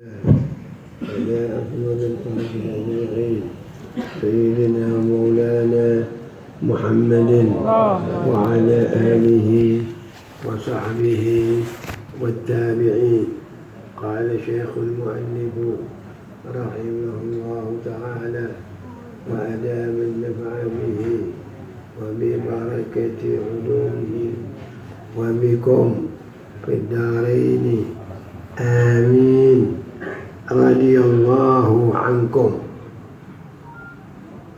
على أفضل الخلق أجمعين سيدنا ومولانا محمد وعلى آله وصحبه والتابعين. قال شيخ المؤلف رحمه الله تعالى وأدام النفع به وببركة علومه وبكم في الدارين آمين radhiyallahu ankum.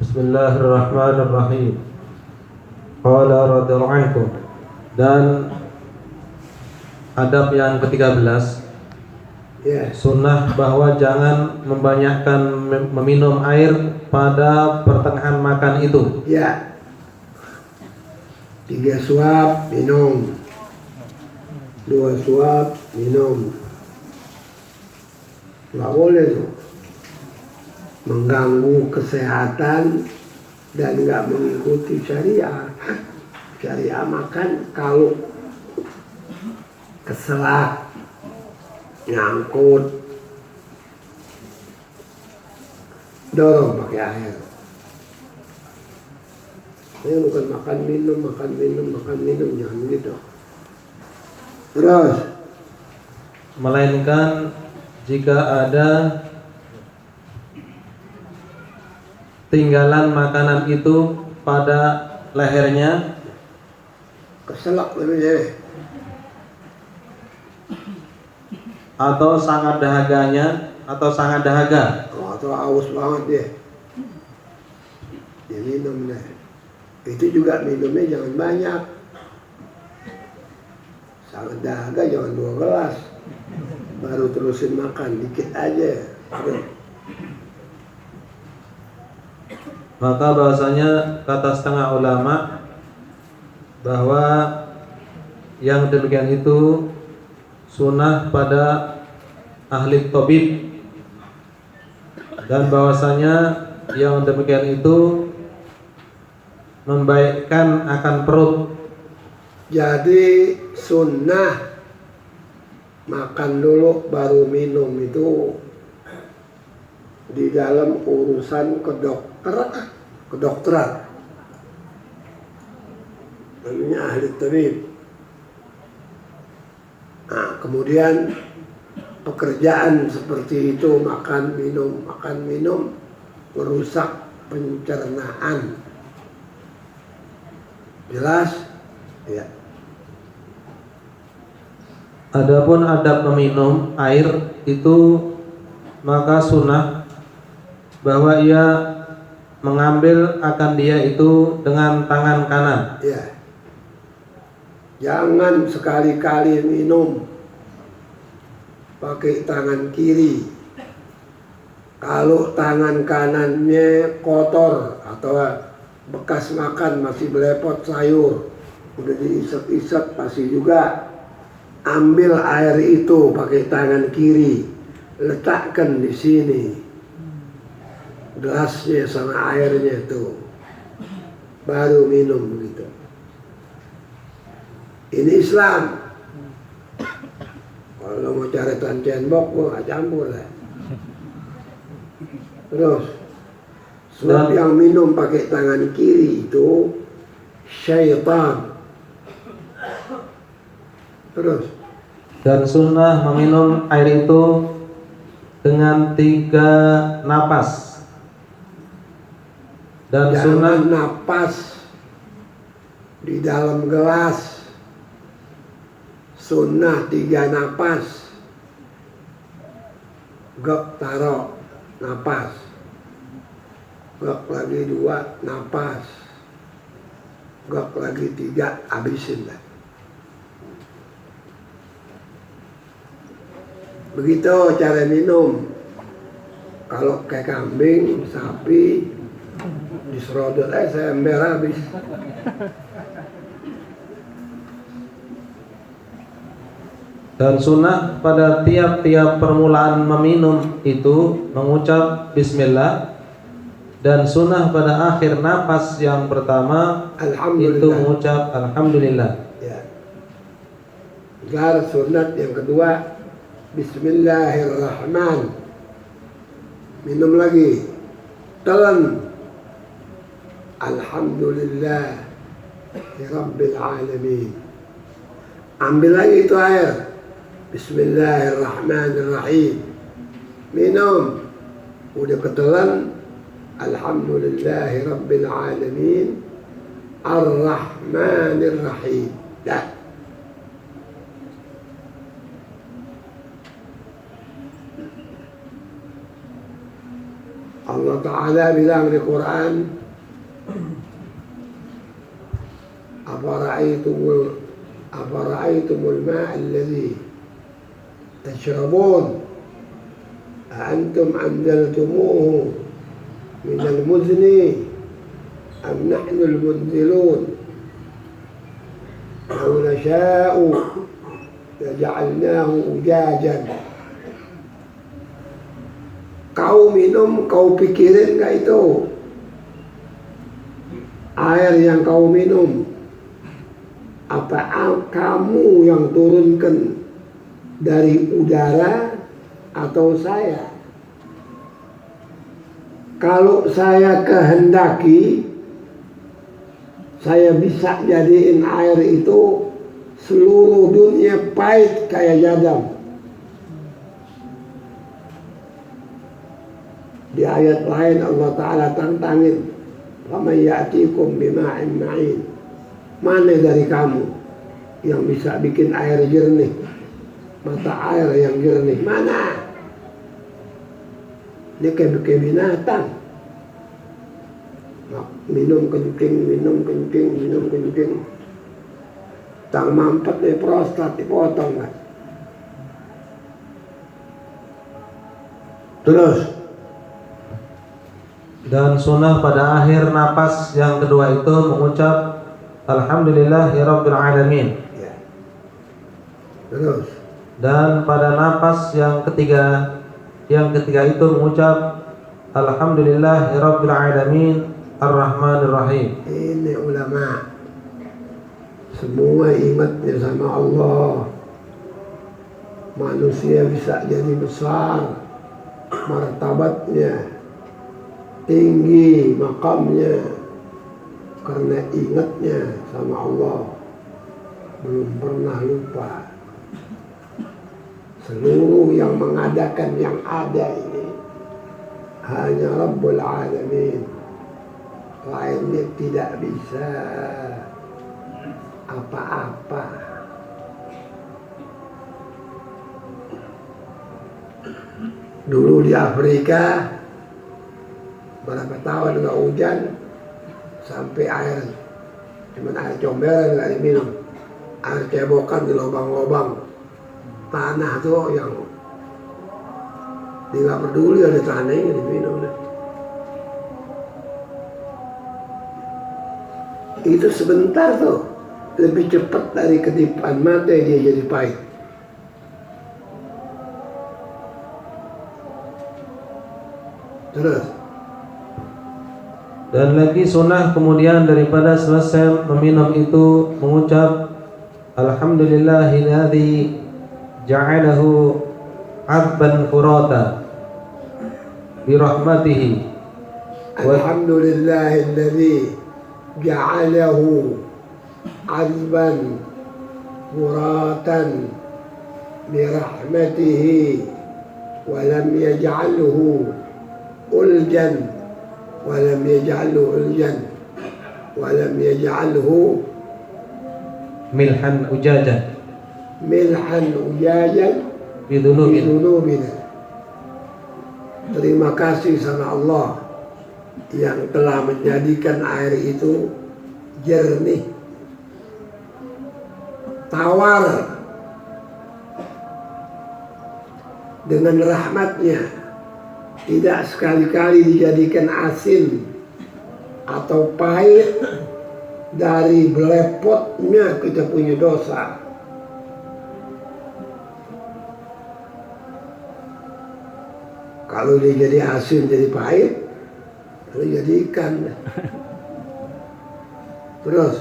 Bismillahirrahmanirrahim. Qala radhiyallahu ankum. Dan adab yang ke-13, sunnah bahwa jangan membanyakkan meminum air pada pertengahan makan itu. 3 suap minum, 2 suap minum. Nggak boleh tuh mengganggu kesehatan dan nggak mengikuti syariah. Syariah makan kalau keselak, nyangkut, dorong pakai air. Ini bukan makan minum, jangan begitu. Terus, melainkan jika ada tinggalan makanan itu pada lehernya, keselak lebih atau sangat dahaganya atau sangat dahaga, atau haus banget dia minum deh. Itu juga minumnya jangan banyak, sangat dahaga jangan 2 gelas, baru terusin makan dikit aja. Maka bahwasanya kata setengah ulama bahwa yang demikian itu sunnah pada ahli tabib, dan bahwasanya yang demikian itu membaikkan akan perut. Jadi sunnah makan dulu baru minum itu di dalam urusan kedokteran. Namanya ahli tabib. Nah, kemudian pekerjaan seperti itu makan minum merusak pencernaan. Jelas? Ya. Adapun adab meminum air itu, maka sunnah bahwa ia mengambil akan dia itu dengan tangan kanan. Ya. Jangan sekali-kali minum pakai tangan kiri. Kalau tangan kanannya kotor atau bekas makan masih belepot sayur, udah diisep-isep pasti juga. Ambil air itu pakai tangan kiri, letakkan di sini gelasnya sama airnya tuh, baru minum begitu. Ini Islam. Kalau mau cari cendbok, gua nggak campur lah. Terus, sebab yang minum pakai tangan kiri itu syaitan. Terus, dan sunnah meminum air itu dengan 3 napas. Dan jangan sunnah napas di dalam gelas. Sunnah 3 napas. Gok taruh napas. Gok lagi 2 napas. Gok lagi 3 habisin lah. Begitu cara minum. Kalau kayak kambing, sapi, diserodot saya ember habis. Dan sunnah pada tiap-tiap permulaan meminum itu mengucap bismillah, dan sunnah pada akhir napas yang pertama itu mengucap alhamdulillah. Ya. Gar sunat yang kedua Bismillahirrahman. Minum lagi. Telan. Alhamdulillah Rabbil alamin. Ambil lagi itu air. Bismillahirrahmanirrahim. Minum. Udah ketelan. Alhamdulillahi Rabbil alamin. Ar-Rahmanir-Rahim. Dah. Allah Ta'ala bilang di Quran, Afara'aytumul ma'a alladhi tashrabun أأنتم أنزلتموه من المزن أم نحن المنزلون لو نشاء لجعلناه أجاجا. Kau minum, kau pikirin gak itu air yang kau minum, apa kamu yang turunkan dari udara atau saya? Kalau saya kehendaki, saya bisa jadiin air itu seluruh dunia pahit kayak jadam. Di ayat lain Allah Ta'ala tantangin, "Faman ya'tikum bima'in ma'in." Mana dari kamu yang bisa bikin air jernih, mata air yang jernih? Mana? Dia kayak binatang. Minum kencing, minum kencing, minum kencing. Tang mampet deh, prostat dipotong kan. Terus. Dan sunnah pada akhir napas yang kedua itu mengucap Alhamdulillahirabbil alamin. Ya. Terus. Dan pada napas yang ketiga itu mengucap Alhamdulillahirabbil alamin Ar-Rahmanir Rahim. Ini ulama semua ingatnya sama Allah. Manusia bisa jadi besar, martabatnya tinggi, makamnya, karena ingatnya sama Allah. Belum pernah lupa. Seluruh yang mengadakan yang ada ini hanya Rabbul Alamin. Lainnya tidak bisa apa-apa. Dulu di Afrika berapa tahun nggak hujan, sampai air cuman air comberan nggak diminum, air cebokan di lubang-lubang tanah tuh yang dia nggak peduli ada tanahnya diminum. Itu sebentar tuh, lebih cepat dari kedipan mata dia jadi pahit. Terus. Dan lagi sunnah kemudian daripada selesai meminum itu mengucap Alhamdulillahilladzi ja'alahu 'adban furata birahmatihi. Alhamdulillahilladzi ja'alahu 'adban furatan birahmatihi wa lam yaj'alhu uljan walam yaj'alhu uljan walam yaj'alhu milhan ujajan bidunubina. Terima kasih sama Allah yang telah menjadikan air itu jernih, tawar dengan rahmatnya. Tidak sekali-kali dijadikan asin atau pahit dari belepotnya kita punya dosa. Kalau dia jadi asin jadi pahit, lalu jadi ikan. Terus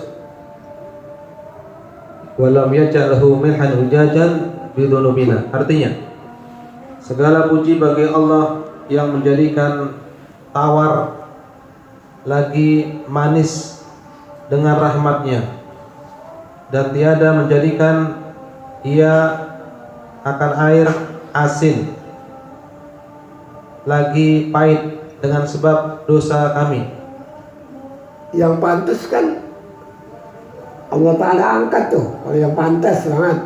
walam yaj'alhu milhan ujajan bidunubina. Artinya Segala puji bagi Allah yang menjadikan tawar lagi manis dengan rahmatnya, dan tiada menjadikan ia akan air asin lagi pahit dengan sebab dosa kami. Yang pantas kan Allah Ta'ala angkat tuh, kalau yang pantas banget.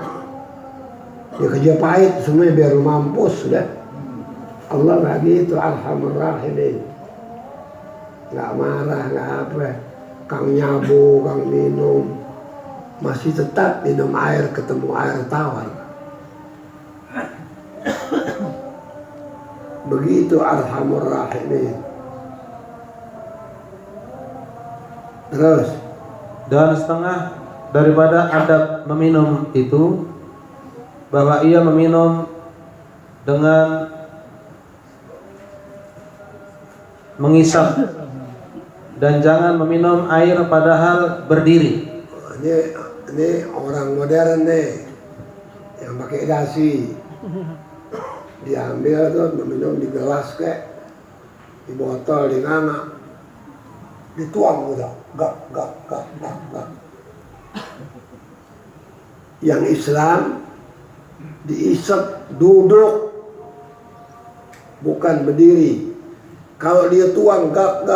Ya kerja pahit semua biar lu mampus sudah. Allah nggak gitu, Arhamur Rahimin. Nggak marah, nggak apa. Kang nyabu, kang minum, masih tetap minum air, ketemu air tawar. Begitu Arhamur Rahimin. Terus, Dan setengah daripada adab meminum itu, bahwa ia meminum dengan mengisap, dan jangan meminum air padahal berdiri. ini orang modern nih yang pakai dasi, diambil tuh meminum di gelas kayak di botol, di nganga, dituang udah, gak. Yang Islam diisap duduk, bukan berdiri. Kalau dia tuang gak,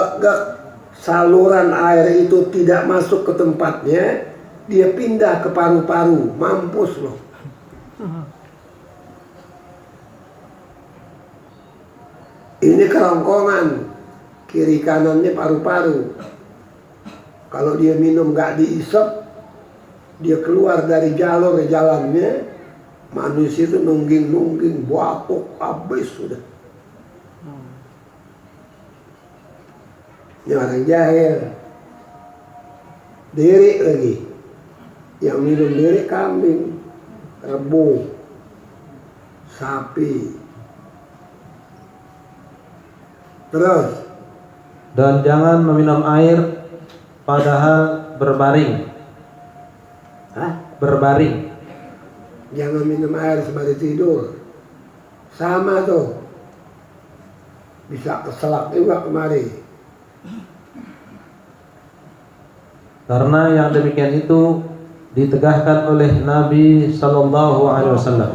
saluran air itu tidak masuk ke tempatnya, dia pindah ke paru-paru, mampus loh. Ini kerongkongan, kiri kanannya paru-paru. Kalau dia minum gak diisap, dia keluar dari jalur jalannya, manusia itu nungging, batuk, habis sudah. Ini orang jahil. Diri lagi. Yang minum diri kambing, rebu, sapi. Terus, Dan jangan meminum air padahal berbaring. Berbaring. jangan minum air sembari tidur. Sama tuh. Bisa keselak juga kemari. Karena yang demikian itu ditegahkan oleh Nabi Sallallahu Alaihi Wasallam.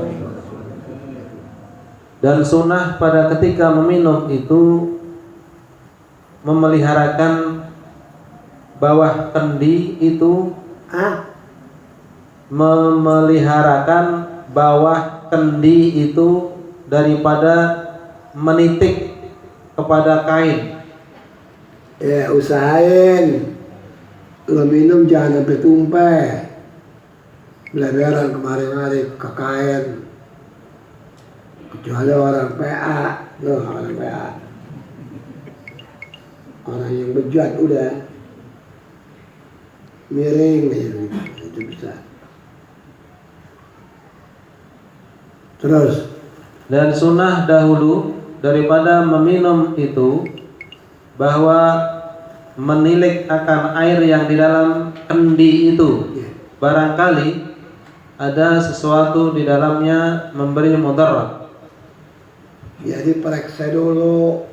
Dan sunnah pada ketika meminum itu memeliharakan bawah kendi itu, memeliharakan bawah kendi itu daripada menitik kepada kain. Ya usahain. Lo minum jangan sampai tumpah. Beleberan kemari-mari ke kain. Kecuali orang PA. Loh orang PA. Orang yang bejat udah miring gitu. Itu bisa. Terus, Dan sunnah dahulu daripada meminum itu bahwa menilik akan air yang di dalam kendi itu, barangkali ada sesuatu di dalamnya memberi mudarat. jadi periksa dulu.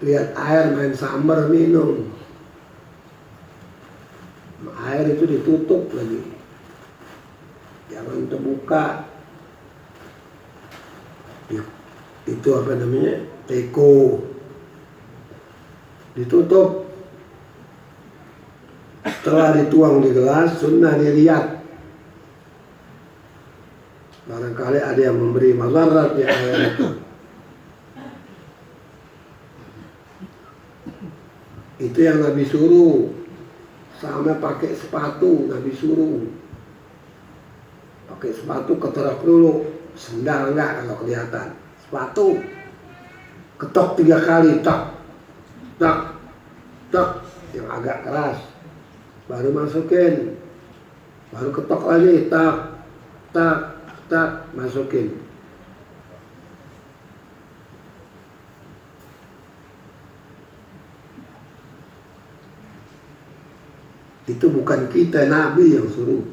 Lihat air main sambar minum. Air itu ditutup lagi. Jangan terbuka. Itu apa namanya? Teko. Ditutup. Setelah dituang di gelas, sunnah dilihat. Barangkali ada yang memberi mudarat di air itu. Itu yang Nabi suruh. Sama pakai sepatu Nabi suruh. Pakai sepatu keterok dulu. Sendal enggak kalau kelihatan. Sepatu ketok 3 kali, tak, tak, tak, yang agak keras. Baru masukin. Baru ketok lagi, tak, tak, tak, masukin. Itu bukan kita, Nabi yang suruh.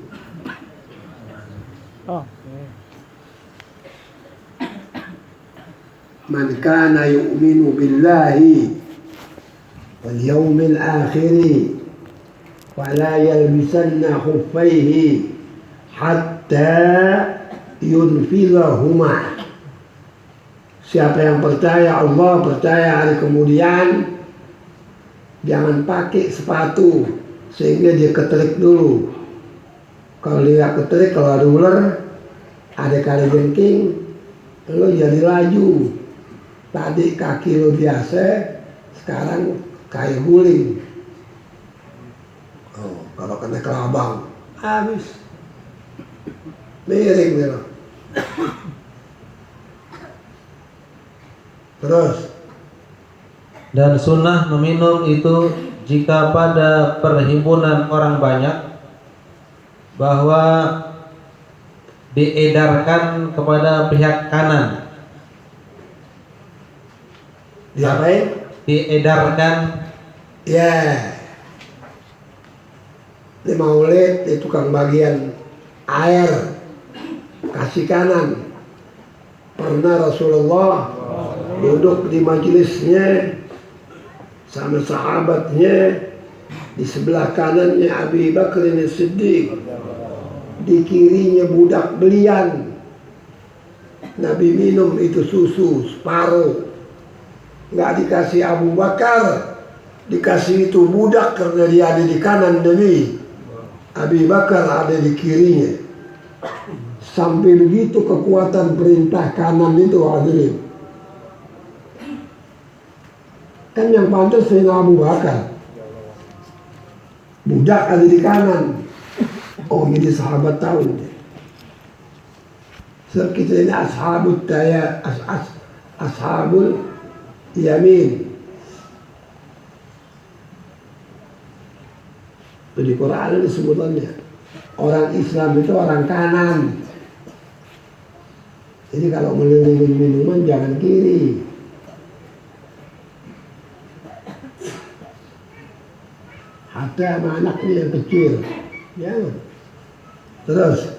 man kana yu'minu billahi wal yawmil akhir fala yalbisanna khuffaihi hatta yunfidhahuma. Siapa yang percaya Allah, percaya hari kemudian, jangan pakai sepatu sehingga dia keterik dulu. Kalau dia keterik, kalau ada ular, ada kali jengking, lo jadi laju. Tadi kaki lo biasa, sekarang kayak guling. Oh, kalau kena kelabang, habis. Miring dia lo. Terus, dan sunnah meminum itu jika pada perhimpunan orang banyak, bahwa diedarkan kepada pihak kanan. diapain? Diedarkan, Ya, di maulid di tukang bagian air kasih kanan. Pernah Rasulullah duduk di majelisnya sama sahabatnya, di sebelah kanannya Abi Bakar As-Siddiq, di kirinya budak belian. Nabi minum itu susu separuh, nggak dikasih Abu Bakar, dikasih itu budak karena dia ada di kanan Nabi. Abi Bakar ada di kirinya. Sampai begitu kekuatan perintah kanan itu hadirin. Kan yang pantas Sayyidina Abu Bakar, budak ada di kanan. Oh, jadi sahabat tahu. Sebab kita ini ashabul yamin. Di Quran disebutnya orang Islam itu orang kanan. Jadi kalau melilingin minuman jangan kiri. Hatta sama anaknya yang kecil. Ya. Terus.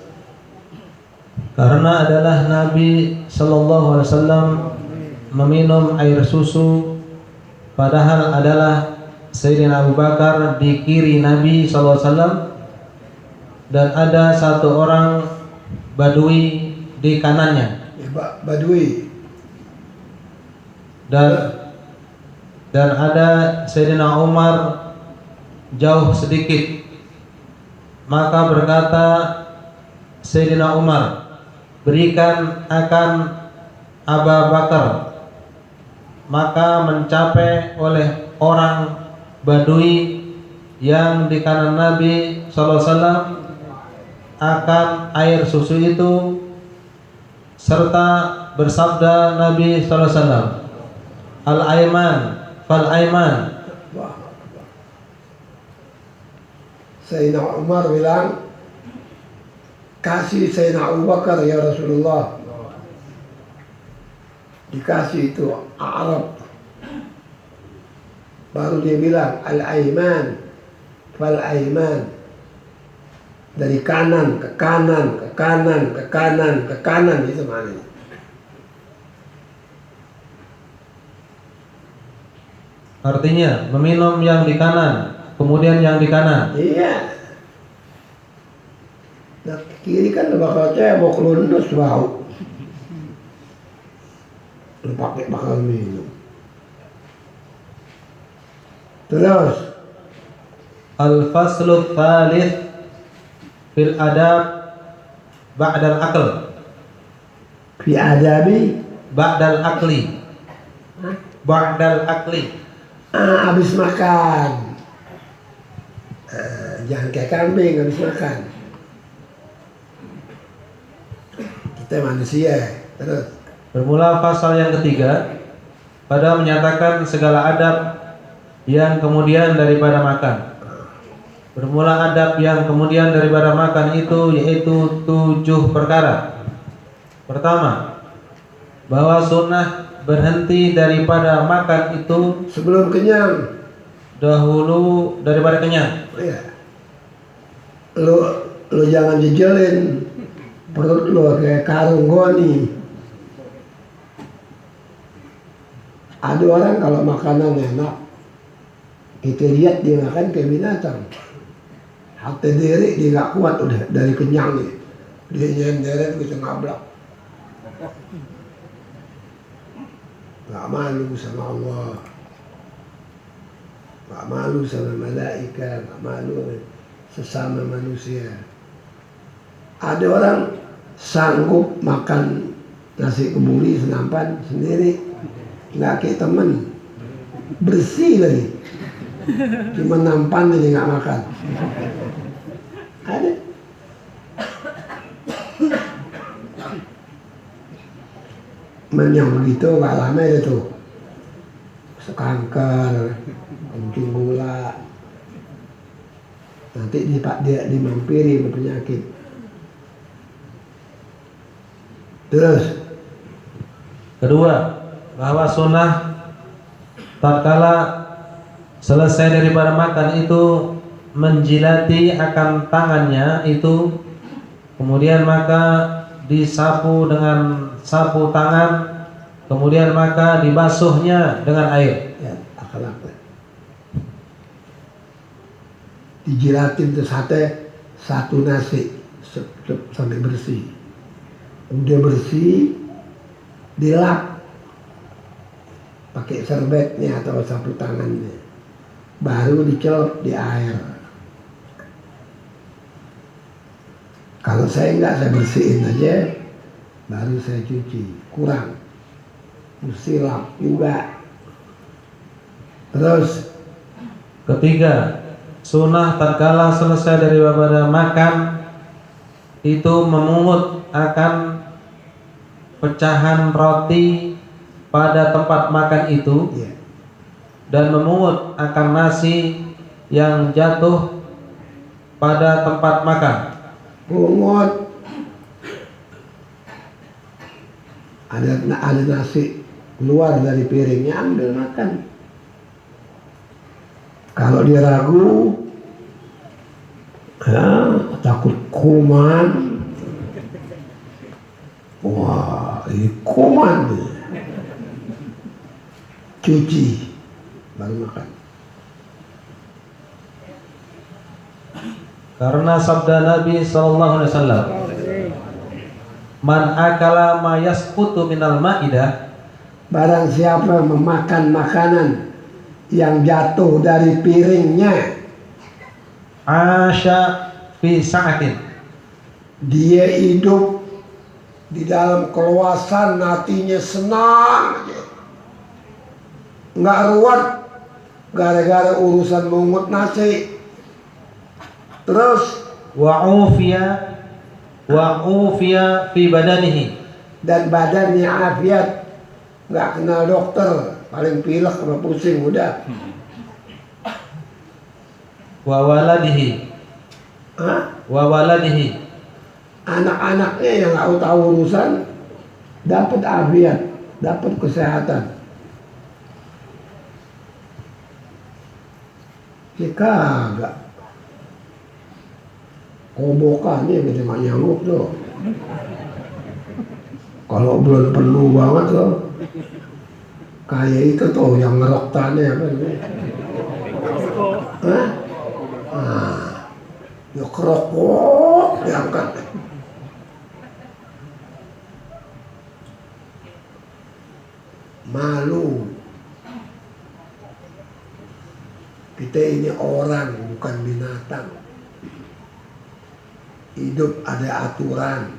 karena adalah Nabi Shallallahu Alaihi Wasallam meminum air susu, padahal adalah Sayyidina Abu Bakar di kiri Nabi Shallallahu Alaihi Wasallam, dan ada satu orang Badui di kanannya. Badui. Dan ada Sayyidina Umar jauh sedikit. Maka berkata Sayyidina Umar, berikan akan Abu Bakar. Maka mencapai oleh orang Badui yang di kanan Nabi SAW akan air susu itu, serta bersabda Nabi SAW, Al-Aiman fal-Aiman. Sayyidina Umar bilang, kasih Sayyidina Abu Bakar ya Rasulullah. Dikasih itu Arab. Baru dia bilang Al-Aiman fal-Aiman. Dari kanan ke kanan, ke kanan, ke kanan, ke kanan, itu maknanya. Artinya meminum yang di kanan, kemudian yang di kanan. Iya. Nah, kiri kan bakal cebok, lunus bau. Lu pakai bakal minum. Terus Al-faslu tsalits fil adab ba'dal aql. fi adabi Ba'dal aqli. Ba'dal aqli. habis makan. Jangan kayak kambing habis makan. Kita manusia. Terus Bermula pasal yang ketiga pada menyatakan segala adab yang kemudian daripada makan. Bermula adab yang kemudian daripada makan itu yaitu 7 perkara. Pertama, bahwa sunnah berhenti daripada makan itu sebelum kenyang. dahulu daripada kenyang. Ya. Lu jangan jejelin perut lu kayak karung goni. Ada orang kalau makanan enak, kita lihat dia makan kayak binatang. Hati diri dia nggak kuat udah dari kenyang nih. Dia nyenderet kita ngablak. Nggak malu sama Allah, nggak malu sama malaikat, nggak malu sesama manusia. Ada orang sanggup makan nasi kebuli senampan sendiri, nggak kayak temen, bersih lagi, cuma nampan jadi nggak makan. Ada. Yang begitu nggak lama itu sekanker, kencing gula, nanti dia dimampiri penyakit. Terus kedua, bahwa sunnah tatkala selesai daripada makan itu menjilati akan tangannya itu, kemudian maka disapu dengan sapu tangan, kemudian maka dibasuhnya dengan air. ya akhlak. Dijilatin tuh satu nasi sampai bersih. Udah bersih, dilap pakai serbetnya atau sapu tangannya, baru dicelup di air. Kalau saya enggak, saya bersihin aja, baru saya cuci. Kurang, mesti lap juga. Terus Ketiga, sunnah tatkala selesai daripada makan itu memungut akan pecahan roti pada tempat makan itu, ya, dan memungut akan nasi yang jatuh pada tempat makan. pungut. Ada nasi keluar dari piringnya, ambil makan. Kalau dia ragu, ya, takut kuman, wah ini kuman nih, cuci baru makan. Karena sabda Nabi SAW, man akala ma yasqutu minal ma'idah, Barang siapa memakan makanan yang jatuh dari piringnya, asya fi sa'atin, dia hidup di dalam keluasan, hatinya senang aja, nggak ruwet gara-gara urusan mungut nasi. Terus wa ufiya fi badanihi, dan badannya afiat, nggak kenal dokter, paling pilek sama pusing udah. wa waladihi, Hah? wa waladihi, Anak-anaknya yang nggak tahu urusan dapat afiat, dapat kesehatan. Jika agak kobokannya gitu mak nyamuk tuh. Kalau belum penuh banget tuh, kayak itu tuh yang ngerok tanah apa namanya? Hah? Nah, ya kerokok diangkat. Malu. Kita ini orang, bukan binatang. Hidup ada aturan,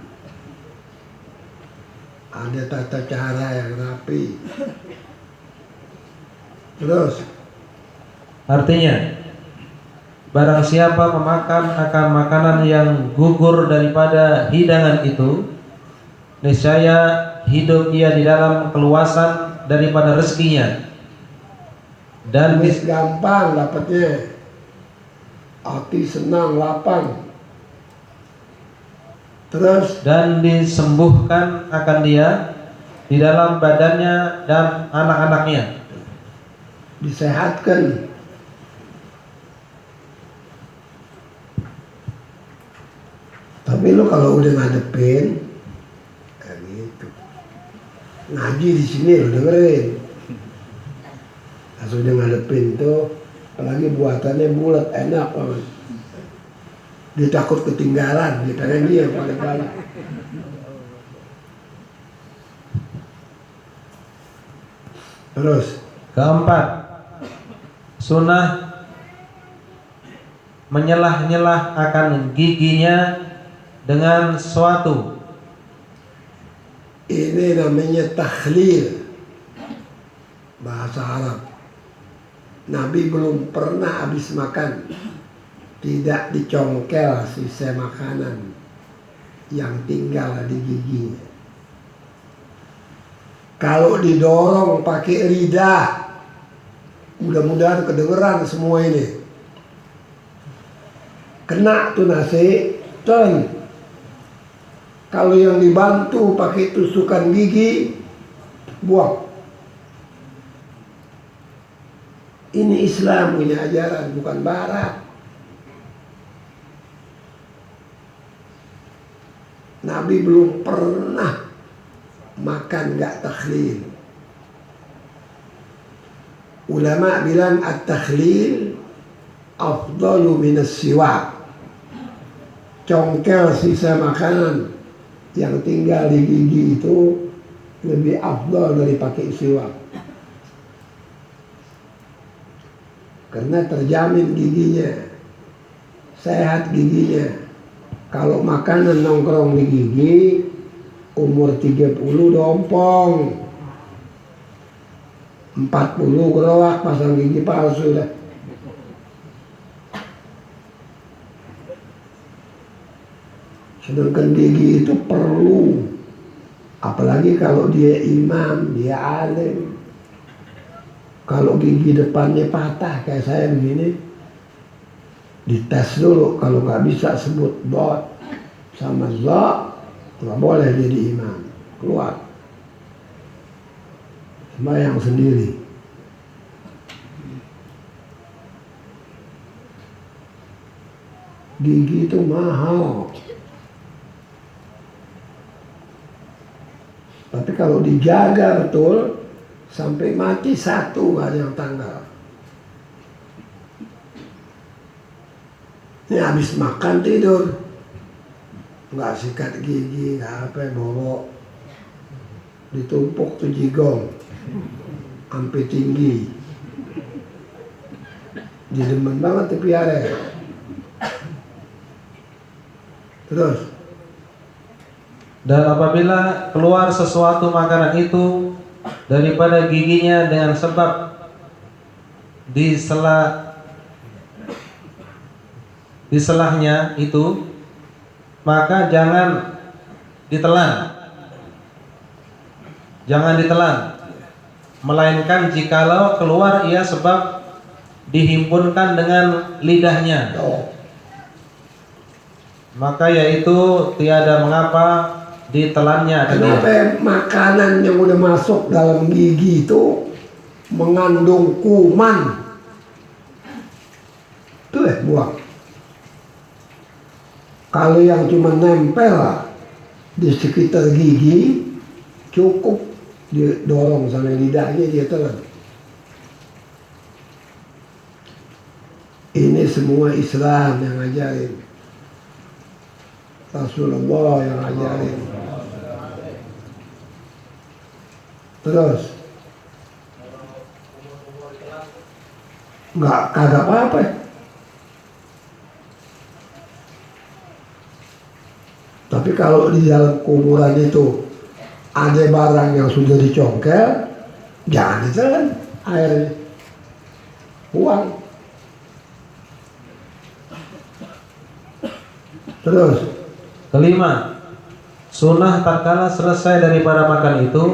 ada tata cara yang rapi. Terus artinya barang siapa memakan akan makanan yang gugur daripada hidangan itu, niscaya hidup ia di dalam keluasan daripada rezekinya, dan bis gampang dapatnya, hati senang, lapang. Terus dan disembuhkan akan dia di dalam badannya dan anak-anaknya. disehatkan. Tapi lu kalau udah ngadepin, kayak gitu. Ngaji di sini lu dengerin. sudah ngadepin tuh, apalagi buatannya bulat enak banget. Dia takut ketinggalan, dia pengen dia yang paling galak. Terus Keempat, sunnah menyelah-nyelah akan giginya dengan sesuatu. ini namanya takhlil, bahasa Arab. Nabi belum pernah habis makan tidak dicongkel sisa makanan yang tinggal di giginya. Kalau didorong pakai lidah, mudah-mudahan kedengeran semua ini. Kena tuh nasi, ton. Kalau yang dibantu pakai tusukan gigi, buang. Ini Islam, ini ajaran, bukan Barat. Nabi belum pernah makan gak takhlil. Ulama bilang at-takhlil afdalu minas siwak. Congkel sisa makanan yang tinggal di gigi itu lebih afdal dari pakai siwak. Karena terjamin giginya, sehat giginya. Kalau makanan nongkrong di gigi, umur 30 dompong, 40 gerowak pasang gigi palsu dah. Sedangkan gigi itu perlu, apalagi kalau dia imam, dia alim. Kalau gigi depannya patah kayak saya begini, dites dulu. Kalau nggak bisa sebut dot sama za, nggak boleh jadi imam, keluar sembahyang sendiri. Gigi itu mahal, tapi kalau dijaga betul sampai mati satu nggak ada yang tanggal. Ini habis makan tidur, nggak sikat gigi, nggak apa, bawa ditumpuk tuh jigong sampai tinggi. Dia demen banget dipiara. Terus Dan apabila keluar sesuatu makanan itu daripada giginya dengan sebab di selahnya itu, maka jangan ditelan. Jangan ditelan, melainkan jikalau keluar ia sebab dihimpunkan dengan lidahnya, maka yaitu tiada mengapa ditelannya. kenapa makanan yang udah masuk dalam gigi itu mengandung kuman? Tuh buang. Kalau yang cuma nempel di sekitar gigi, cukup didorong sama lidahnya dia telan. Ini semua Islam yang ngajarin, Rasulullah yang ngajarin. Terus kagak apa-apa. Tapi kalau di dalam kuburan itu ada barang yang sudah dicongkel, jangan ditelan airnya, buang. Terus Kelima, sunnah tatkala selesai daripada makan itu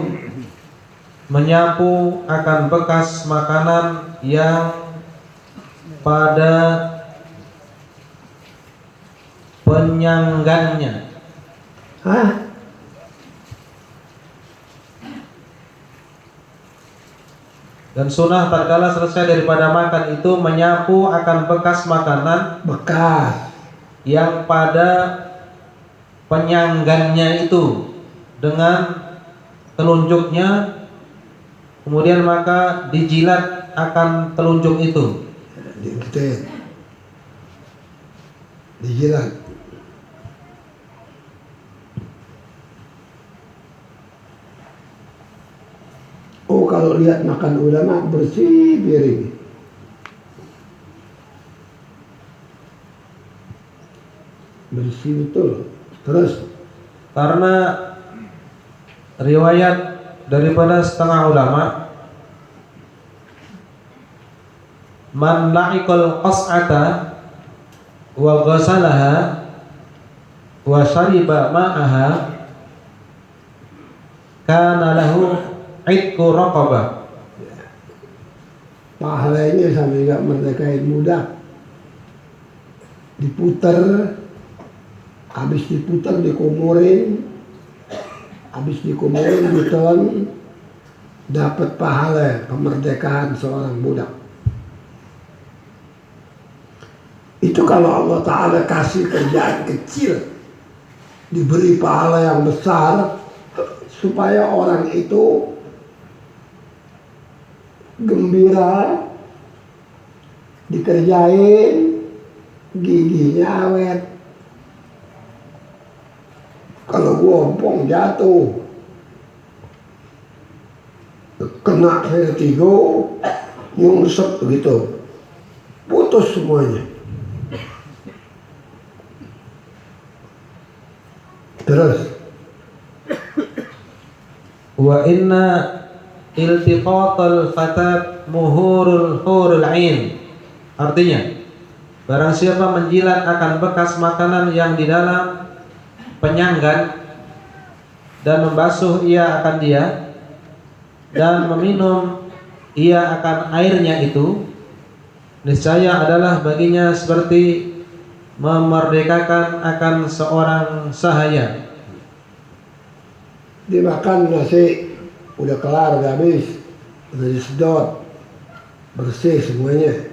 menyapu akan bekas makanan yang pada penyanggannya. Hah? Dan sunnah tatkala selesai daripada makan itu menyapu akan bekas makanan Bekas yang pada penyanggannya itu dengan telunjuknya, kemudian maka dijilat akan telunjuk itu. Dijilat. Oh, kalau lihat makan ulama bersih piring. Bersih betul. Terus Karena riwayat daripada setengah ulama, man la'iqal qas'ata wa ghasalaha wa syariba ma'aha kana lahu itqu raqabah. pahalanya sama juga merdekain budak. Diputer, habis diputer dikumurin, habis dikumurin ditelan, dapat pahala kemerdekaan seorang budak. Itu kalau Allah Ta'ala kasih kerjaan kecil, diberi pahala yang besar, supaya orang itu gembira, dikerjain, giginya awet. Kalau gompong jatuh, kena vertigo, nyungsep begitu, putus semuanya. Terus Wa inna iltiqatal fatat muhurul hurul ain. Artinya, barang siapa menjilat akan bekas makanan yang di dalam penyanggan dan membasuh ia akan dia dan meminum ia akan airnya itu, niscaya adalah baginya seperti memerdekakan akan seorang sahaya. dimakan nasi, udah kelar, udah habis, udah disedot, bersih semuanya.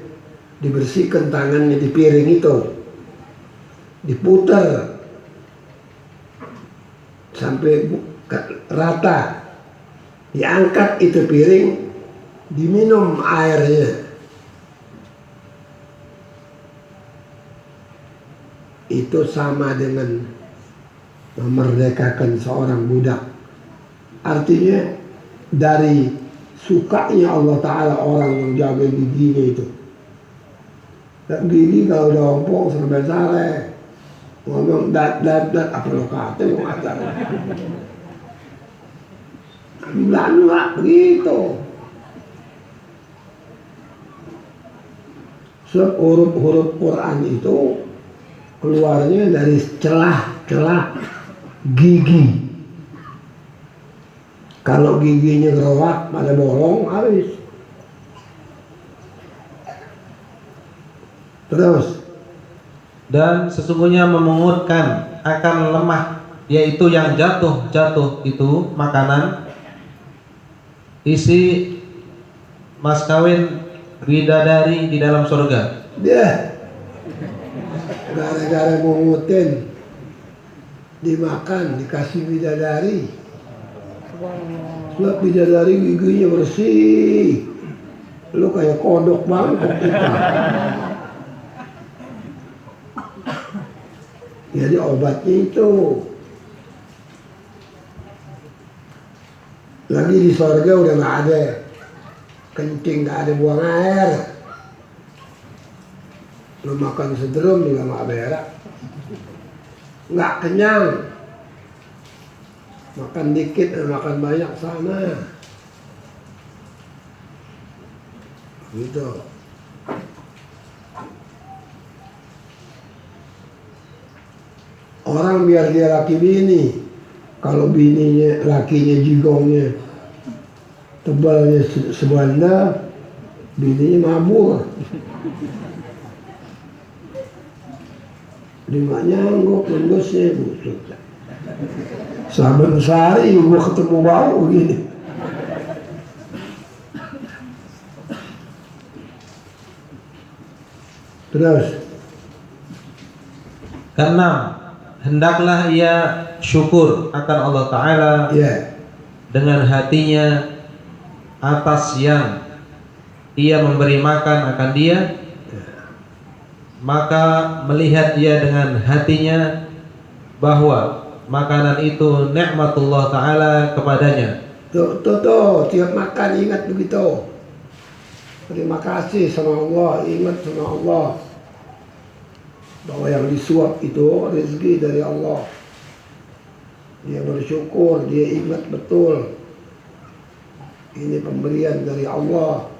Dibersihkan tangannya di piring itu, diputer sampai rata, diangkat itu piring, diminum airnya. Itu sama dengan memerdekakan seorang budak. Artinya dari sukanya Allah Ta'ala orang yang jaga giginya itu. Dan gigi kalau udah ompong sampai sare, ngomong dat apa lo kata lo kata. Bilang nggak begitu. Sebab huruf-huruf Quran itu keluarnya dari celah-celah gigi. Kalau giginya gerowak pada bolong, habis. Terus, Dan sesungguhnya memungutkan akan lemah, yaitu yang jatuh itu makanan isi mas kawin bidadari di dalam surga. dia gara-gara mungutin, dimakan, dikasih bidadari. Sebab bidadari giginya bersih, lu kayak kodok banget kita. Jadi obatnya itu. Lagi di sorga udah nggak ada kencing, nggak ada buang air. Lu makan sederum juga nggak berak, nggak kenyang. Makan dikit dan makan banyak sama. Gitu. Orang biar dia laki bini, kalau bininya, lakinya jigongnya, tebalnya sebanda, bininya mabur. Dia nggak nyanggup, lembusnya busuk. Saben sehari gua ketemu bau gini. Terus Keenam, hendaklah ia syukur akan Allah Ta'ala ya, dengan hatinya atas yang ia memberi makan akan dia, maka melihat ia dengan hatinya bahwa makanan itu nikmatullah Ta'ala kepadanya. Tuh, tiap makan ingat begitu. Terima kasih sama Allah, ingat sama Allah bahwa yang disuap itu rezeki dari Allah. Dia bersyukur, dia ingat betul ini pemberian dari Allah.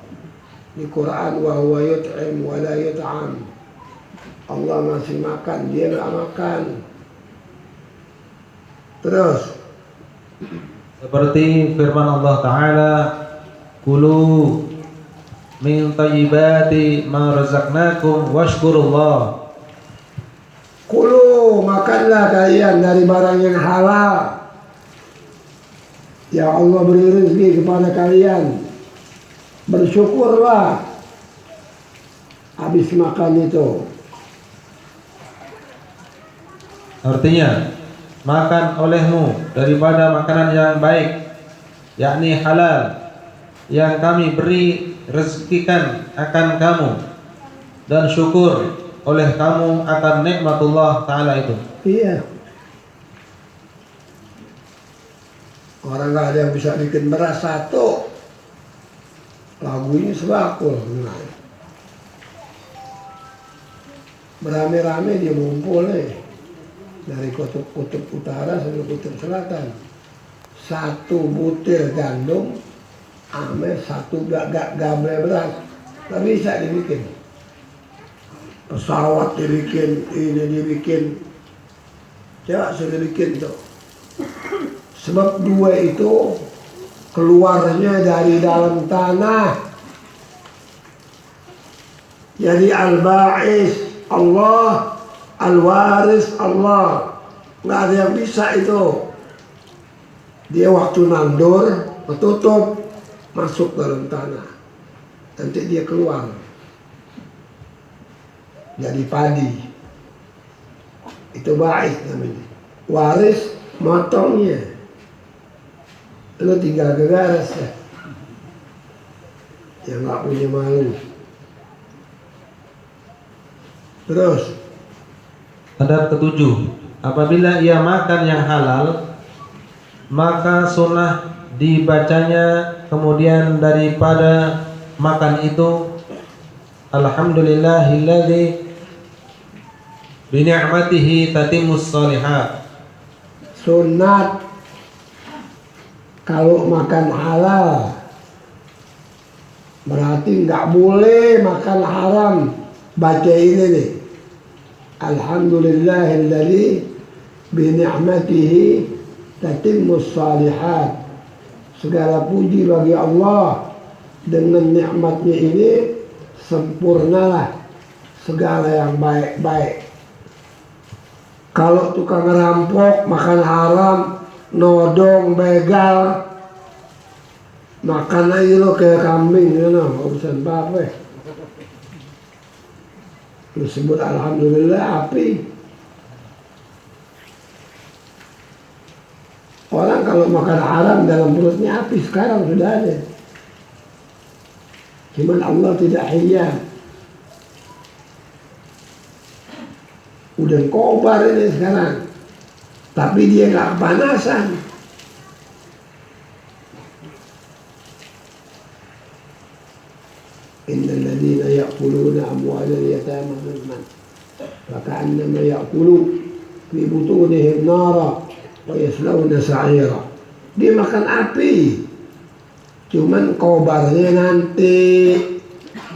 Di Quran, wa huwa yut'im wa la yut'am. Allah ngasih makan, dia nggak makan. Terus seperti firman Allah Ta'ala, kulu min thayyibati ma razaqnakum washkurullah. kulu, makanlah kalian dari barang yang halal yang Allah beri rezeki kepada kalian. Bersyukurlah habis makan itu. Artinya, makan olehmu daripada makanan yang baik, yakni halal, yang kami beri rezekikan akan kamu, dan syukur oleh kamu akan nikmatullah Ta'ala itu. Iya. Orang nggak ada yang bisa bikin beras satu, lagunya sebakul. Nah, berame-rame dia ngumpul dari kutub utara sampai kutub selatan. Satu butir gandum ame satu gablek beras, nggak bisa dibikin. Pesawat dibikin, ini dibikin, coba sudah bikin tuh. Sebab dua itu keluarnya dari dalam tanah. Jadi al-ba'is Allah, al-waris Allah. Nggak ada yang bisa itu. Dia waktu nandur, tutup, masuk dalam tanah. Nanti dia keluar. Jadi padi. Itu ba'is namanya. Waris motongnya. Lu tinggal gegaras ya. Yang nggak punya malu. Terus Adab ketujuh, apabila ia makan yang halal, maka sunnah dibacanya kemudian daripada makan itu, alhamdulillahilladzi bi ni'matihi tatimmus shalihat. sunat kalau makan halal berarti nggak boleh makan haram. Baca ini nih, alhamdulillahilladzi bi ni'matihi tatimmus shalihat. Segala puji bagi Allah, dengan nikmatnya ini sempurnalah segala yang baik-baik. Kalau tukang rampok, makan haram, nodong, begal, makan aja lo kayak kambing, you know, urusan apa? Lu sebut alhamdulillah api. Orang kalau makan haram dalam perutnya api sekarang sudah ada. Cuman Allah tidak hiyah. Udah kobar ini sekarang, tapi dia nggak kepanasan. Innal ladzina ya'kuluna amwalal yatama zulman faka'annama ya'kulu fi butunihim nara wa yaslawna sa'ira. Dia makan api, cuman kobarnya nanti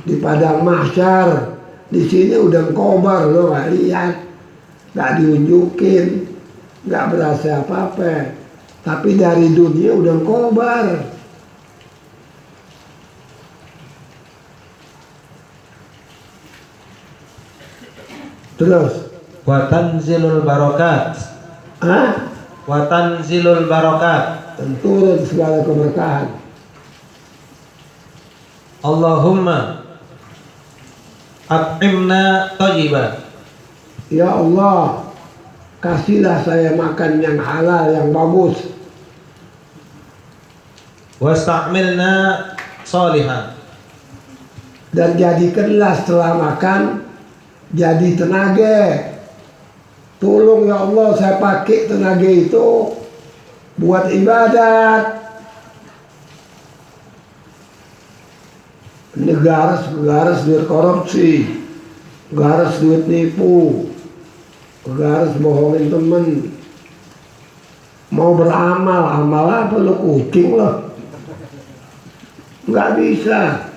di padang mahsyar. Di sini udah kobar, lo nggak lihat, nggak diunjukin, nggak berasa apa-apa. Tapi dari dunia udah kobar. Terus Wa tanzilul barakat. ah, Wa tanzilul barakat. dan turun segala keberkahan. Allahumma at'imna thayyiban. Ya Allah, kasihlah saya makan yang halal, yang bagus. Wasta'milna shalihan. Dan jadikanlah setelah makan jadi tenaga. Tolong ya Allah, saya pakai tenaga itu buat ibadat. Ini garis duit korupsi, garis duit nipu, garis bohongin temen. Mau beramal, amal apa lo kucing lo? Nggak bisa.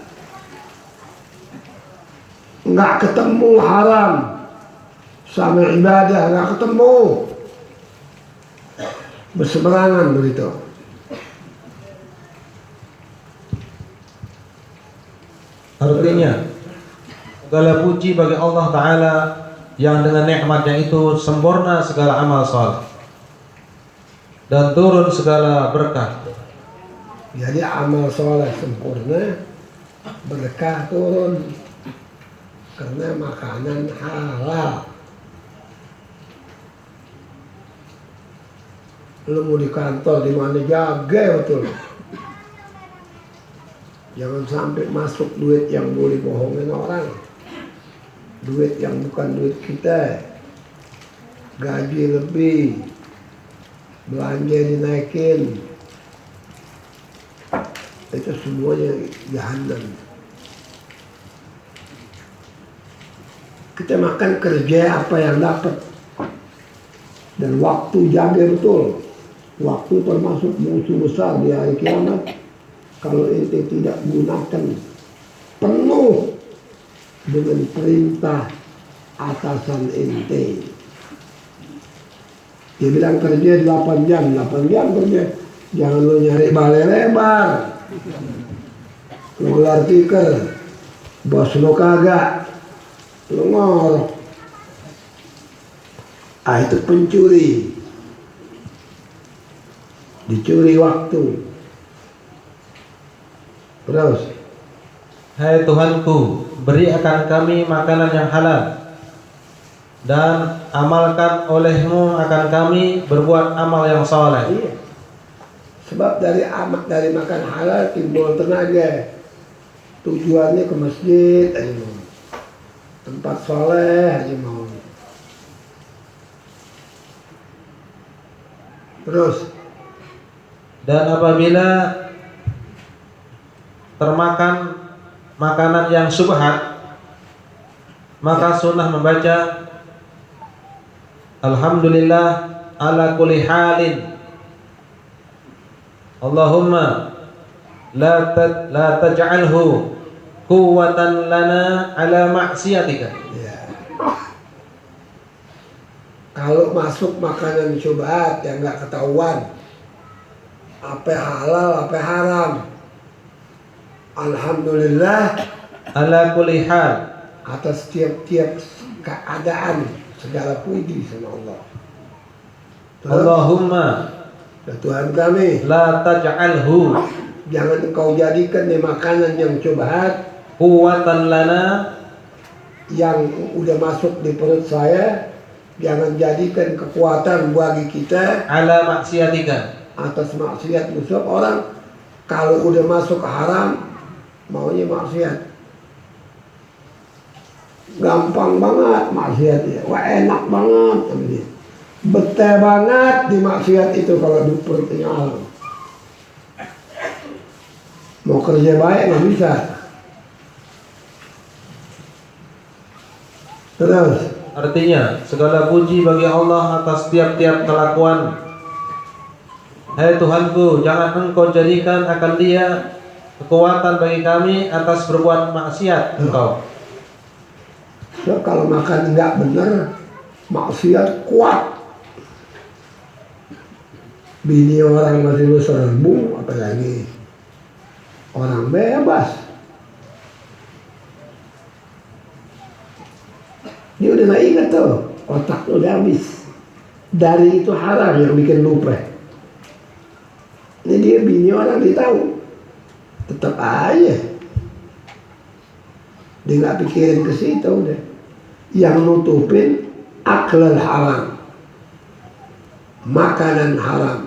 Nggak ketemu haram sama ibadah, nggak ketemu, berseberangan begitu. Artinya segala puji bagi Allah Ta'ala yang dengan nikmatnya itu sempurna segala amal saleh dan turun segala berkah. Jadi amal soleh sempurna, berkah turun karena makanan halal. Lu mau di kantor di mana jaga betul. Jangan sampai masuk duit yang boleh bohongin orang, duit yang bukan duit kita, gaji lebih, belanja dinaikin, itu semuanya jahannam. Kita makan kerja apa yang dapat, dan waktu jaga betul. Waktu termasuk musuh besar di hari kiamat. Kalau ente tidak gunakan penuh dengan perintah atasan ente. Dia bilang kerja 8 jam kerja. Jangan lo nyari balai lebar, lo gelar tikar, bos lo kagak, lo ngorok. Itu pencuri, dicuri waktu. Terus, Hai Tuhanku, beri akan kami makanan yang halal dan amalkan olehmu akan kami berbuat amal yang saleh. iya. Sebab dari makan halal timbul tenaga. Tujuannya ke masjid aja mau, tempat soleh aja mau. Terus, Dan apabila termakan makanan yang syubhat, maka sunnah membaca Alhamdulillah ala kulli halin, Allahumma la taj'alhu quwwatan lana ala ma'siyatika. ya. Kalau masuk makanan syubhat yang nggak ketahuan, apa halal, apa haram, alhamdulillah Ala kulli hal, atas tiap-tiap keadaan, segala puji sama Allah. Terus, Allahumma ya Tuhan kami, la taj'alhu jangan engkau jadikan nih makanan yang syubhat quwwatan lana yang udah masuk di perut saya, jangan jadikan kekuatan bagi kita ala maksiatika. atas maksiat musuh. Orang kalau udah masuk haram maunya maksiat, gampang banget maksiatnya, wah enak banget, betah banget di maksiat itu kalau di perutnya haram. Mau kerja baik nggak bisa. Terus, Artinya segala puji bagi Allah atas tiap-tiap kelakuan. Hai Tuhanku, jangan engkau jadikan akan dia kekuatan bagi kami atas berbuat maksiat engkau. so, kalau makan nggak bener, maksiat kuat. Bini orang masih lu serbu, apalagi orang bebas. Dia udah nggak ingat tuh, otak udah habis. Dari itu haram yang bikin lupa. Ini dia bini orang dia tahu, tetap aja dia nggak pikirin ke situ udah. Yang nutupin aklal haram, makanan haram.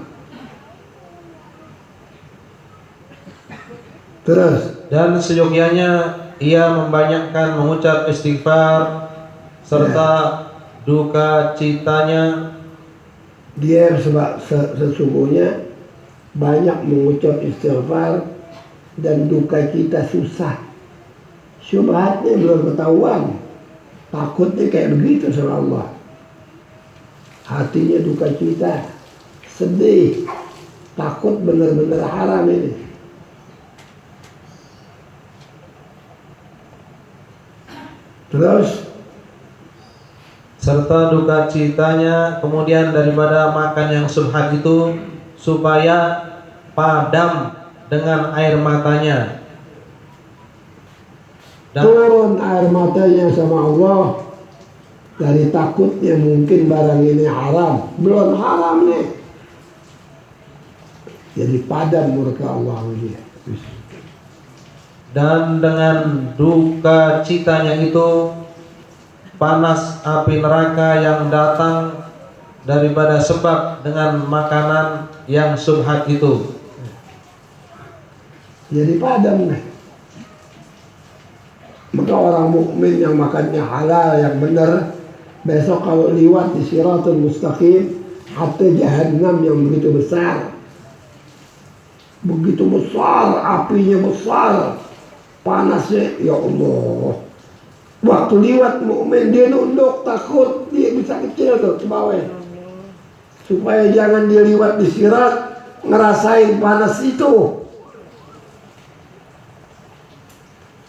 Terus, Dan seyogyanya ia membanyakkan mengucap istighfar serta duka citanya. Dia sesungguhnya banyak mengucap istighfar dan duka cita susah. Syubhatnya belum ketahuan. Takutnya kayak begitu sama Allah. Hatinya duka cita, sedih, takut benar-benar haram ini. Terus Serta duka citanya kemudian daripada makan yang subhat itu supaya padam dengan air matanya. turun air matanya sama Allah dari takutnya mungkin barang ini haram. Belum haram nih. Jadi padam murka Allah dia. Dan dengan duka citanya itu panas api neraka yang datang daripada sebab dengan makanan yang subhat itu. Jadi padam nih. Maka orang mukmin yang makannya halal yang benar, besok kalau liwat di Siratul Mustaqim, hatta Jahannam yang begitu besar, apinya besar, panasnya, ya Allah. Waktu liwat mukmin dia nunduk takut dia bisa kecil tuh ke bawah, supaya jangan dia liwat di sirat ngerasain panas itu.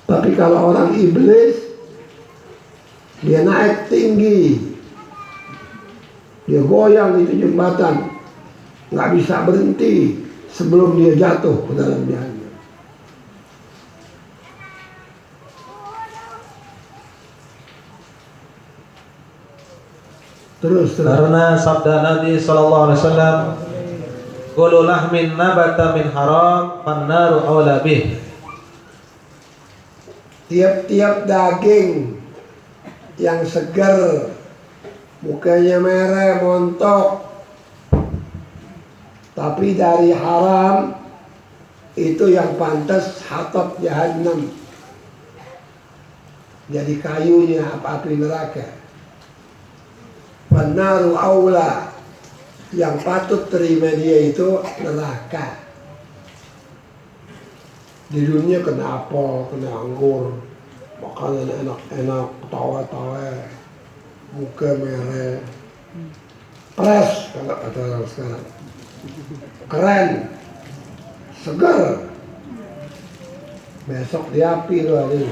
Tapi kalau orang iblis, dia naik tinggi, dia goyang itu jembatan, nggak bisa berhenti sebelum dia jatuh ke dalam jahannam. Terus. Karena sabda Nabi sallallahu alaihi wasallam, "Kullu lahmin nabata min haram, fannaru aula bih." Tiap-tiap daging yang segar, mukanya merah, montok, tapi dari haram, itu yang pantas hatab jahannam. Jadi kayunya api neraka. Benaru aula, yang patut terima dia itu neraka. Di dunia kena apel, kena anggur, makanan enak-enak, tawa-tawa, muka merah, fresh kalau kata orang sekarang, keren, segar. Besok di api tuh hari.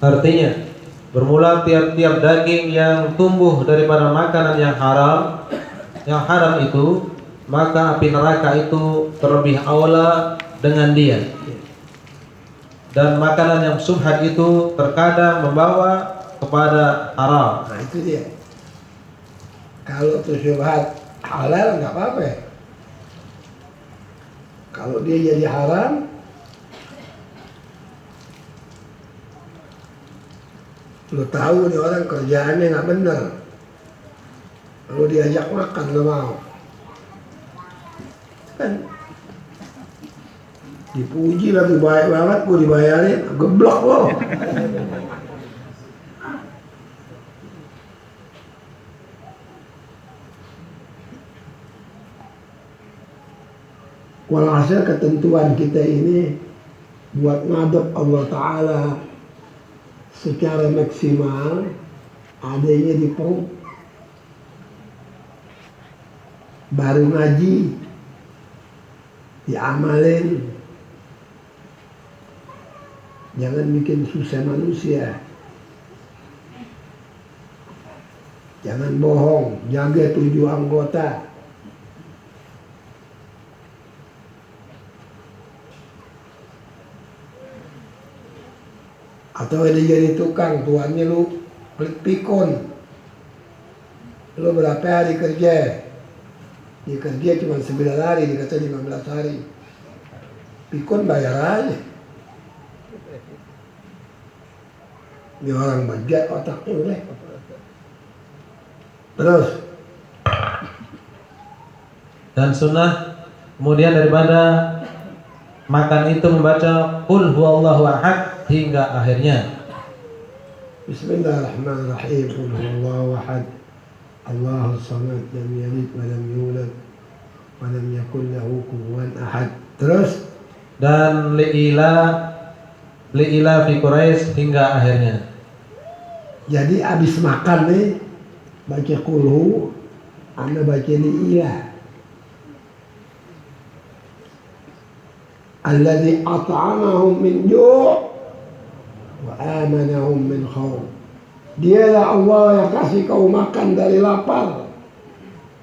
Artinya, bermula tiap-tiap daging yang tumbuh daripada makanan yang haram itu, maka api neraka itu terlebih aula dengan dia. Dan makanan yang subhat itu terkadang membawa kepada haram. Nah itu dia. Kalau tuh syubhat halal nggak apa-apa ya. Kalau dia jadi haram, lo tahu nih orang kerjaannya nggak bener, lalu diajak makan nggak mau, kan dipuji lagi baik banget, gue dibayarin, geblok lo. Walhasil ketentuan kita ini buat ngadep Allah Ta'ala secara maksimal adanya di perut. Baru ngaji diamalin, jangan bikin susah manusia, jangan bohong, jaga 7 anggota. Atau ada jadi tukang, tuannya lu pelit pikun, lu berapa hari kerja? Dia kerja cuma 9 hari, dikata 15 hari. Pikun bayar aja. Ini orang bajak otaknya udah. Terus. Dan sunnah kemudian daripada makan itu membaca Qul huwallahu ahad hingga akhirnya. Bismillahirrahmanirrahim. Qul huwallahu ahad, Allahus samad, lam yalid wa lam yulad wa lam yakul lahu kufuwan ahad. Terus Dan li'ila fi Quraisy hingga akhirnya. jadi abis makan nih baca kulhu, anda baca li'ila. Alladzi at'amahum min ju' wa amanahum min khawf. Dialah Allah yang kasih kau makan dari lapar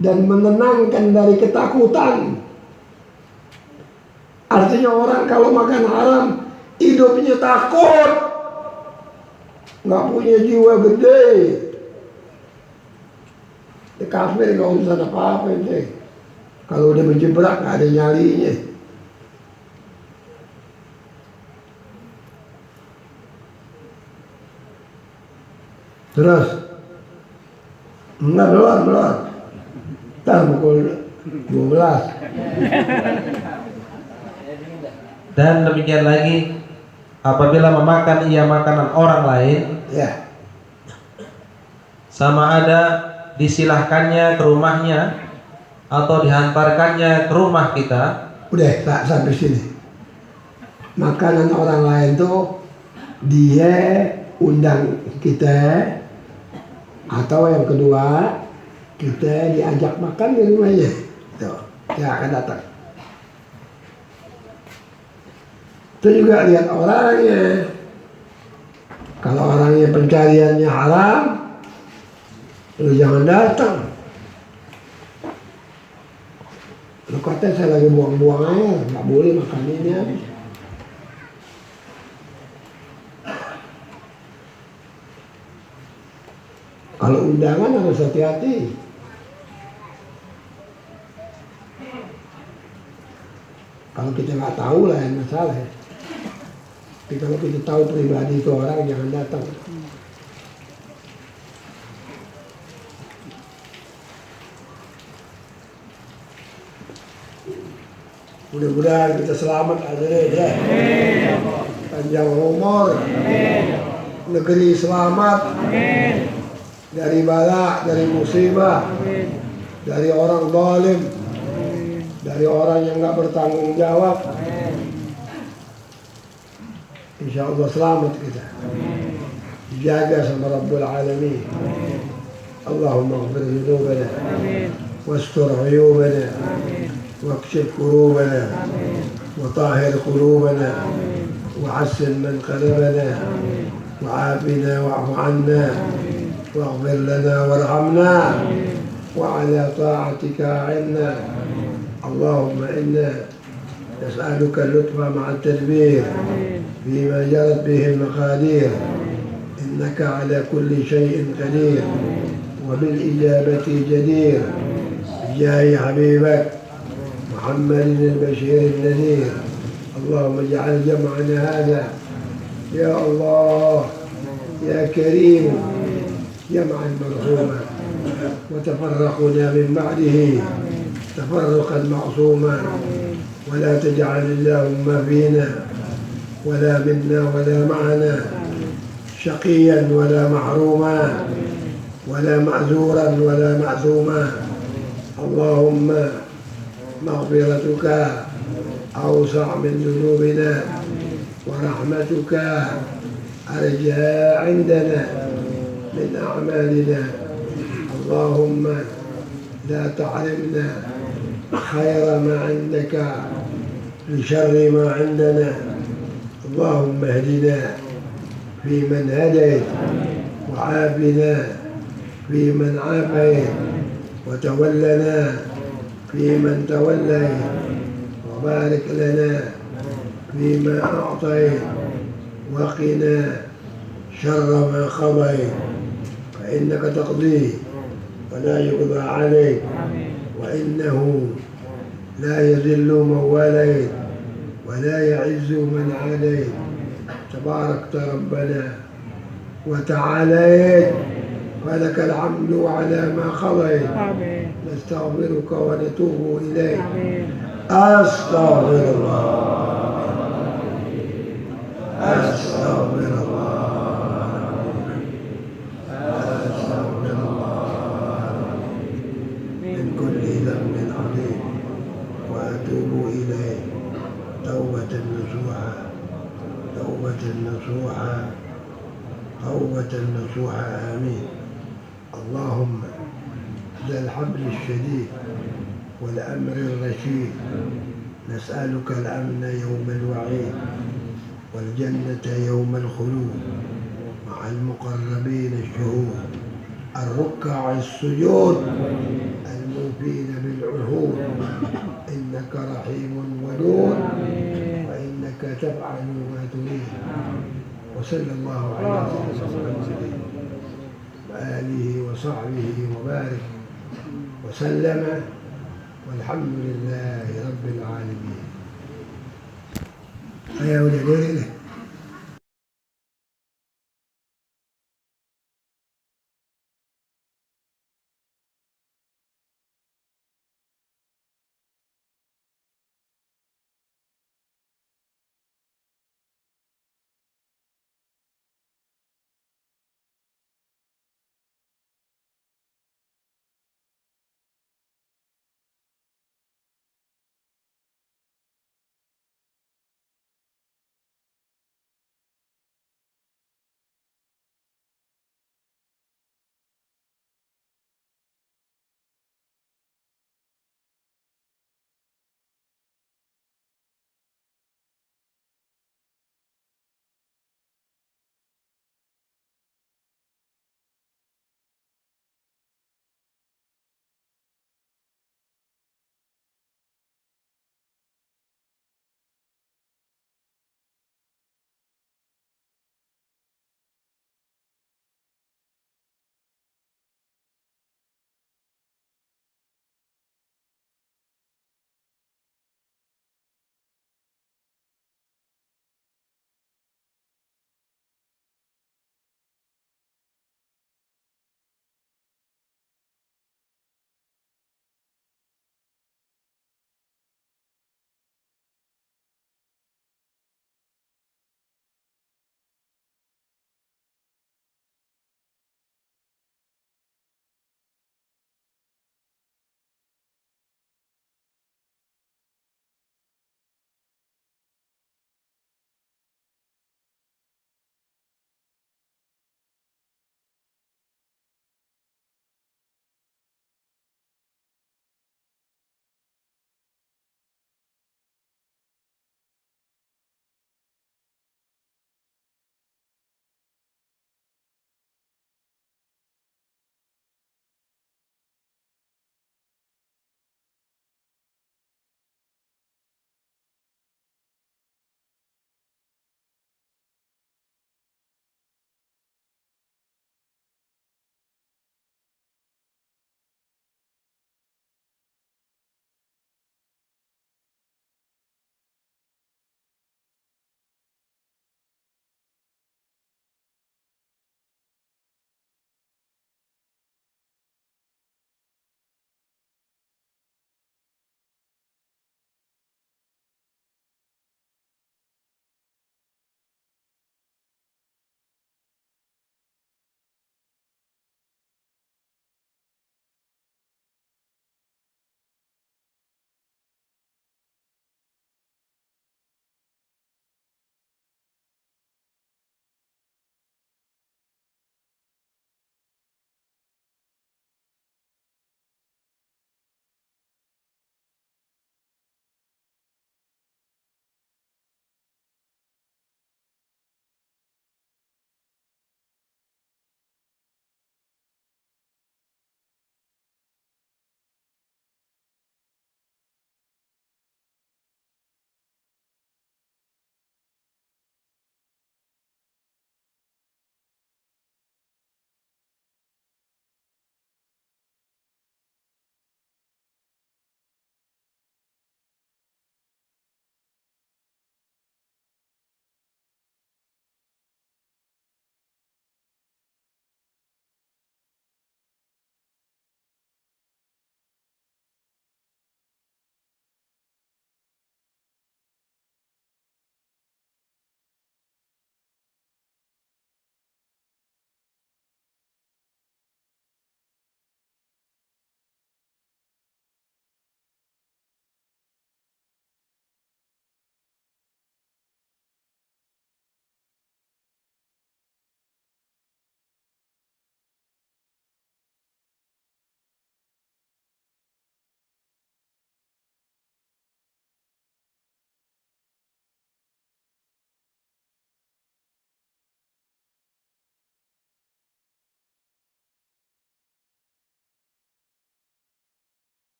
dan menenangkan dari ketakutan. Artinya orang kalau makan haram hidupnya takut, nggak punya jiwa gede. Kafir nggak usah apa-apa deh. Kalau udah menjebrak nggak ada nyalinya. Terus enggak belum. Ntar pukul 12. Dan demikian lagi, apabila memakan ia makanan orang lain, Ya, sama ada disilahkannya ke rumahnya atau dihantarkannya ke rumah kita, udah tak sampai sini. Makanan orang lain tuh dia undang kita, atau yang kedua kita diajak makan di rumahnya. Tuh, dia akan datang. Itu juga lihat orangnya. Kalau orangnya pencariannya haram, lu jangan datang. Lu kata saya lagi buang-buang air, nggak boleh makan ini habis. Kalau undangan harus hati-hati. Kalau kita nggak tahu lah yang masalah. Tapi kalau kita tahu pribadi itu orang, jangan datang. Mudah-mudahan kita selamat aja deh, ya. Panjang umur, negeri selamat, dari bala, dari musibah, dari orang zalim, dari orang yang nggak bertanggung jawab. Insya Allah selamat kita. Dijaga sama Rabbul Alamin. Allahumma ighfir dzunubana wastur uyubana واكشف كروبنا وطهر قلوبنا وحسن منقلبنا وعافنا واعف عنا واغفر لنا وارحمنا وعلى طاعتك أعنا. اللهم إنا نسألك اللطف مع التدبير فيما جرت به المقادير، إنك على كل شيء قدير وبالإجابة جدير. بجاه حبيبك محمد البشير النذير، اللهم اجعل جمعنا هذا يا الله يا كريم جمعا مرحوما، وتفرقنا من بعده تفرقا معصوما، ولا تجعل اللهم فينا ولا منا ولا معنا شقيا ولا محروما ولا معذورا ولا معثوما. اللهم مغفرتك أوسع من ذنوبنا ورحمتك أرجى عندنا من أعمالنا. اللهم لا تحرمنا خير ما عندك لشر ما عندنا. اللهم اهدنا فيمن هديت وعافنا فيمن عافيت وتولنا فيمن توليت وبارك لنا فيما أعطيت وقنا شر ما قضيت، فإنك تقضي ولا يقضى عليك، وإنه لا يذل من واليت ولا يعز من عاديت. تباركت ربنا وتعاليت ولك الحمد على ما قضيت. نستغفرك ونتوب إليك. أستغفر الله. توبة نصوحا توبة نصوحا توبة نصوحا آمين. اللهم ذا الحبل الشديد والأمر الرشيد، نسألك الأمن يوم الوعيد والجنة يوم الخلود مع المقربين الشهود، الركع السجود الموفين بالعهود، إنك رحيم ودود وإنك تفعل ما تريد. وصلى الله على سيدنا محمد وآله وصحبه وبارك وسلم، والحمد لله رب العالمين. أيها الأخوة